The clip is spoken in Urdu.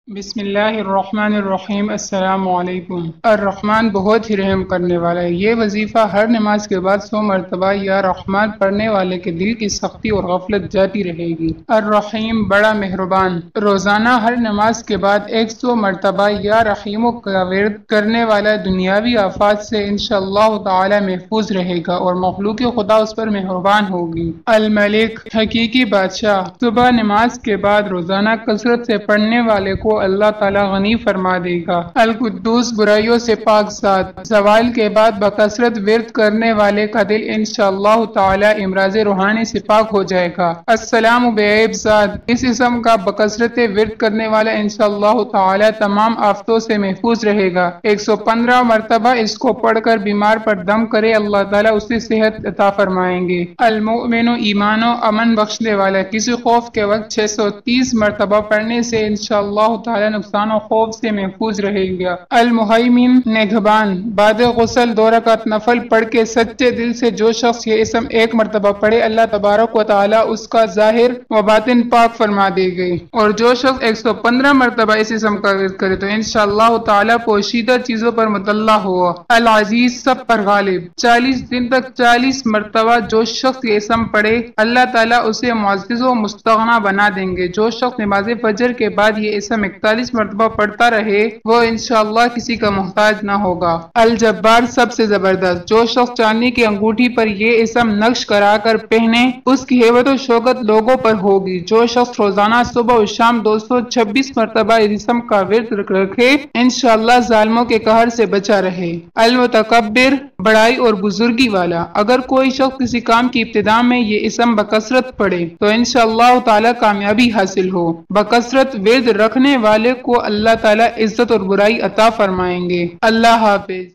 بسم اللہ الرحمن الرحیم۔ السلام علیکم۔ الرحمن بہت ہی رحم کرنے والا ہے۔ یہ وظیفہ ہر نماز کے بعد 100 مرتبہ یا رحمان پڑھنے والے کے دل کی سختی اور غفلت جاتی رہے گی۔ الرحیم بڑا مہربان، روزانہ ہر نماز کے بعد 100 مرتبہ یا رحیم کا ورد کرنے والا دنیاوی آفات سے انشاءاللہ تعالی محفوظ رہے گا اور مخلوق خدا اس پر مہربان ہوگی۔ الملک حقیقی بادشاہ، صبح نماز کے بعد روزانہ کثرت سے پڑھنے والے کو اللہ تعالیٰ غنی فرما دے گا۔ القدوس برائیوں سے پاک ذات، زوال کے بعد بکثرت ورد کرنے والے کا دل انشاءاللہ تعالیٰ امراض روحانی سے پاک ہو جائے گا۔ السلام بعیب ذات، اس اسم کا بکثرت ورد کرنے والا انشاءاللہ تعالیٰ تمام آفتوں سے محفوظ رہے گا۔ 115 مرتبہ اس کو پڑھ کر بیمار پر دم کرے، اللہ تعالیٰ اسے صحت عطا فرمائیں گے۔ المؤمن ایمان و امن بخشنے والا، کسی خوف کے وقت 630 مرتبہ پڑھنے سے انشاءاللہ تعالیٰ نقصان و خوف سے محفوظ رہے گا۔ المہیمن نگہبان، بعد غسل 2 رکعت نفل پڑھ کے سچے دل سے جو شخص یہ اسم 1 مرتبہ پڑھے، اللہ تبارک و تعالیٰ اس کا ظاہر و باطن پاک فرما دے گے، اور جو شخص 115 مرتبہ اس اسم کا ورد کرے تو انشاءاللہ تعالیٰ پوشیدہ چیزوں پر مطلع ہوا۔ العزیز سب پر غالب، 40 دن تک 40 مرتبہ جو شخص یہ اسم پڑھے، اللہ تعالیٰ اسے معزز و مستغنا بنا دیں گے۔ جو شخص نماز فجر کے بعد یہ اسم 41 مرتبہ پڑھتا رہے، وہ انشاءاللہ کسی کا محتاج نہ ہوگا۔ الجبار سب سے زبردست، جو شخص چاندی کی انگوٹھی پر یہ اسم نقش کرا کر پہنے، اس کی ہیبت و شوکت لوگوں پر ہوگی۔ جو شخص روزانہ صبح و شام 226 مرتبہ اس اسم کا ورد رکھے، انشاءاللہ ظالموں کے قہر سے بچا رہے۔ المتکبر بڑائی اور بزرگی والا، اگر کوئی شخص کسی کام کی ابتدا میں یہ اسم بکثرت پڑھے تو انشاءاللہ تعالی کامیابی حاصل ہو۔ بکثرت ورد رکھنے والے کو اللہ تعالی عزت اور برائی عطا فرمائیں گے۔ اللہ حافظ۔